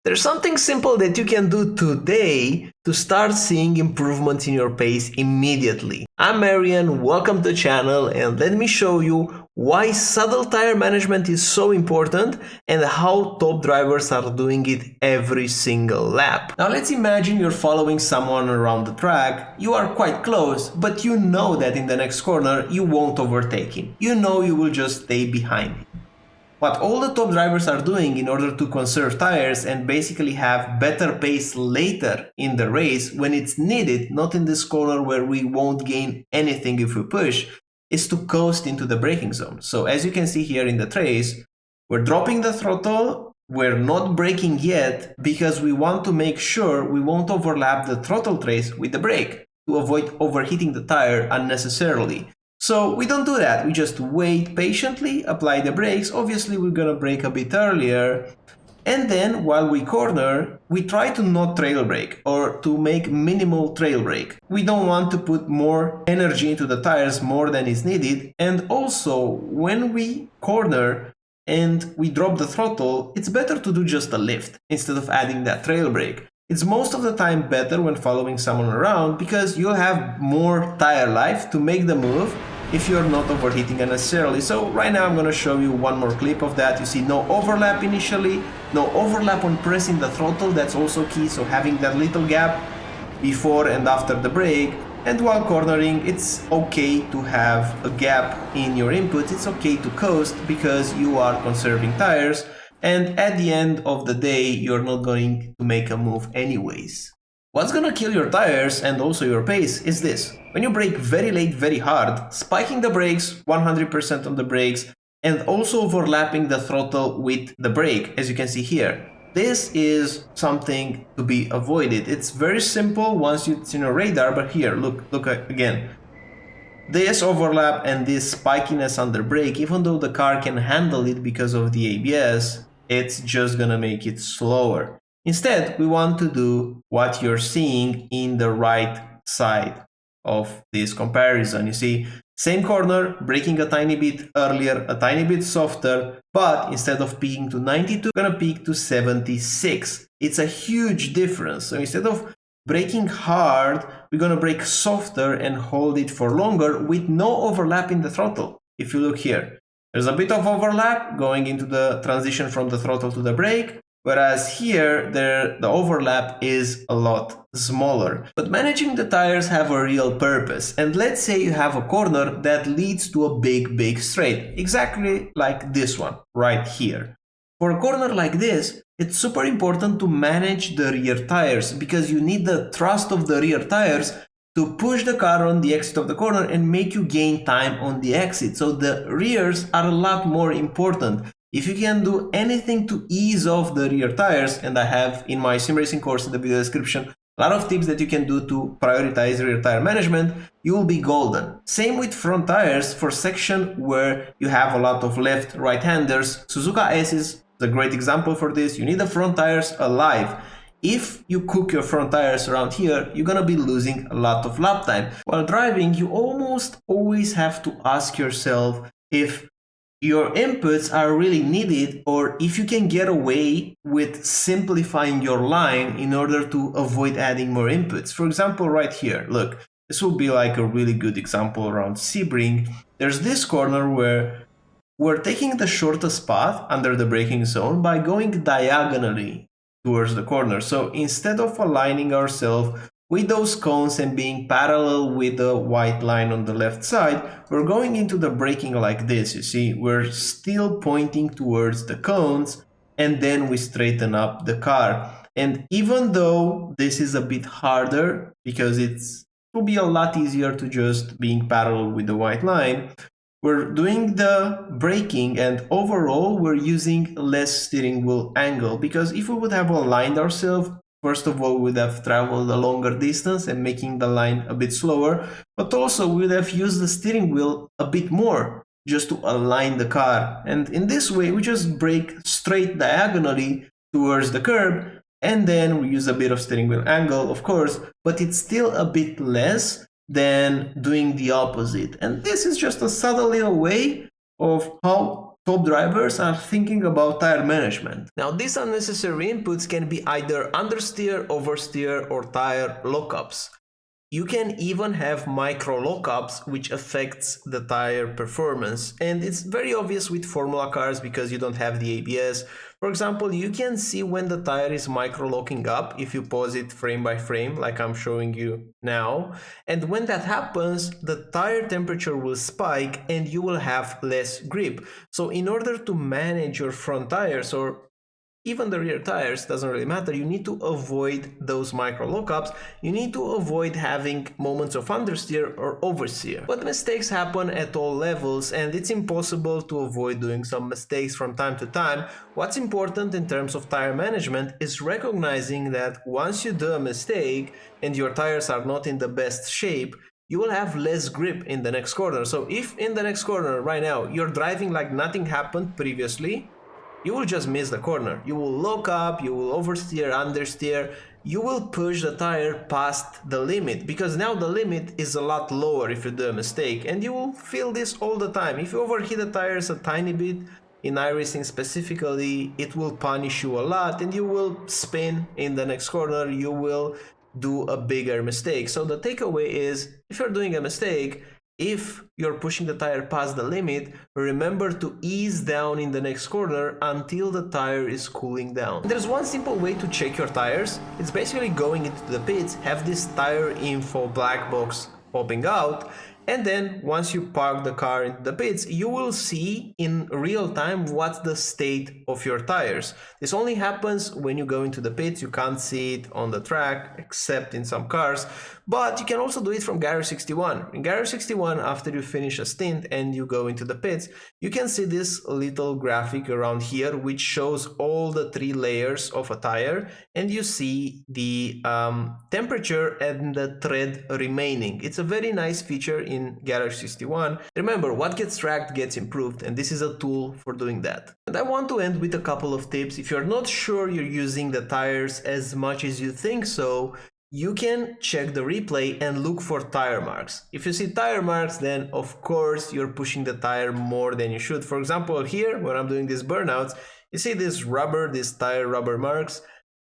There's something simple that you can do today to start seeing improvements in your pace immediately. I'm Marian, welcome to the channel, and let me show you why subtle tire management is so important and how top drivers are doing it every single lap. Now let's imagine you're following someone around the track. You are quite close, but you know that in the next corner you won't overtake him. You know you will just stay behind him. What all the top drivers are doing in order to conserve tires and basically have better pace later in the race when it's needed, not in this corner where we won't gain anything if we push, is to coast into the braking zone. So as you can see here in the trace, we're dropping the throttle, we're not braking yet because we want to make sure we won't overlap the throttle trace with the brake to avoid overheating the tire unnecessarily. So we don't do that, we just wait patiently, apply the brakes. Obviously we're gonna brake a bit earlier, and then while we corner, we try to not trail brake or to make minimal trail brake. We don't want to put more energy into the tires more than is needed, and also when we corner and we drop the throttle, it's better to do just a lift instead of adding that trail brake. It's most of the time better when following someone around because you'll have more tire life to make the move if you're not overheating unnecessarily. So right now I'm going to show you one more clip of that. You see no overlap initially, no overlap when pressing the throttle, that's also key, so having that little gap before and after the brake. And while cornering, it's okay to have a gap in your inputs, it's okay to coast because you are conserving tires. And at the end of the day, you're not going to make a move anyways. What's gonna kill your tires and also your pace is this. When you brake very late, very hard, spiking the brakes, 100% on the brakes, and also overlapping the throttle with the brake, as you can see here. This is something to be avoided. It's very simple once it's in your radar, but here, look again. This overlap and this spikiness under brake, even though the car can handle it because of the ABS, it's just gonna make it slower. Instead, we want to do what you're seeing in the right side of this comparison. You see, same corner, braking a tiny bit earlier, a tiny bit softer, but instead of peaking to 92, we're gonna peak to 76. It's a huge difference. So instead of braking hard, we're gonna brake softer and hold it for longer with no overlap in the throttle. If you look here, there's a bit of overlap going into the transition from the throttle to the brake, whereas here the overlap is a lot smaller. But managing the tires have a real purpose. And let's say you have a corner that leads to a big straight, exactly like this one right here. For a corner like this, it's super important to manage the rear tires because you need the thrust of the rear tires to push the car on the exit of the corner and make you gain time on the exit. So the rears are a lot more important. If you can do anything to ease off the rear tires, and I have in my sim racing course in the video description a lot of tips that you can do to prioritize rear tire management, you will be golden. Same with front tires for section where you have a lot of left right-handers. Suzuka S is a great example for this. You need the front tires alive. If you cook your front tires around here, you're gonna be losing a lot of lap time. While driving, you almost always have to ask yourself if your inputs are really needed or if you can get away with simplifying your line in order to avoid adding more inputs. For example, right here, look, this will be like a really good example around Sebring. There's this corner where we're taking the shortest path under the braking zone by going diagonally towards the corner. So instead of aligning ourselves with those cones and being parallel with the white line on the left side, we're going into the braking like this. You see, we're still pointing towards the cones and then we straighten up the car. And even though this is a bit harder because it will be a lot easier to just being parallel with the white line, we're doing the braking and overall we're using less steering wheel angle because if we would have aligned ourselves, first of all, we would have traveled a longer distance and making the line a bit slower, but also we would have used the steering wheel a bit more just to align the car. And in this way, we just brake straight diagonally towards the curb and then we use a bit of steering wheel angle, of course, but it's still a bit less than doing the opposite. And this is just a subtle little way of how top drivers are thinking about tire management. Now, these unnecessary inputs can be either understeer, oversteer, or tire lockups. You can even have micro lockups, which affects the tire performance. And it's very obvious with Formula cars because you don't have the ABS. For example, you can see when the tire is micro locking up if you pause it frame by frame, like I'm showing you now. And when that happens, the tire temperature will spike and you will have less grip. So in order to manage your front tires, or even the rear tires, doesn't really matter, you need to avoid those micro lockups. You need to avoid having moments of understeer or oversteer. But mistakes happen at all levels and it's impossible to avoid doing some mistakes from time to time. What's important in terms of tire management is recognizing that once you do a mistake and your tires are not in the best shape, you will have less grip in the next corner. So if in the next corner right now you're driving like nothing happened previously, you will just miss the corner. You will lock up, you will oversteer, understeer, you will push the tire past the limit, because now the limit is a lot lower if you do a mistake, and you will feel this all the time. If you overheat the tires a tiny bit, in iRacing specifically, it will punish you a lot and you will spin in the next corner, you will do a bigger mistake. So the takeaway is, if you're doing a mistake, if you're pushing the tire past the limit, remember to ease down in the next corner until the tire is cooling down. There's one simple way to check your tires. It's basically going into the pits, have this tire info black box popping out, and then once you park the car into the pits, you will see in real time what's the state of your tires. This only happens when you go into the pits. You can't see it on the track except in some cars, but you can also do it from Garage 61. In Garage 61, after you finish a stint and you go into the pits, you can see this little graphic around here which shows all the 3 layers of a tire, and you see the temperature and the tread remaining. It's a very nice feature in Garage 61. Remember, what gets tracked gets improved, and this is a tool for doing that. And I want to end with a couple of tips. If you're not sure you're using the tires as much as you think so, you can check the replay and look for tire marks. If you see tire marks, then of course you're pushing the tire more than you should. For example, here, when I'm doing these burnouts, you see this rubber, these tire rubber marks.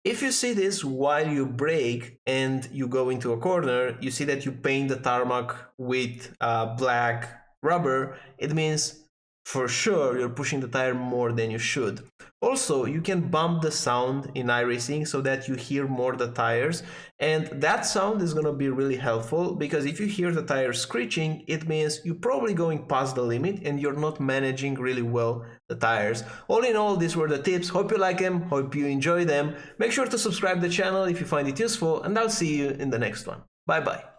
If you see this while you brake and you go into a corner, you see that you paint the tarmac with black rubber. It means for sure you're pushing the tire more than you should. Also, you can bump the sound in iRacing so that you hear more the tires, and that sound is going to be really helpful, because if you hear the tire screeching, it means you're probably going past the limit and you're not managing really well the tires. All in all, these were the tips. Hope you like them, hope you enjoy them. Make sure to subscribe to the channel if you find it useful, and I'll see you in the next one. Bye bye.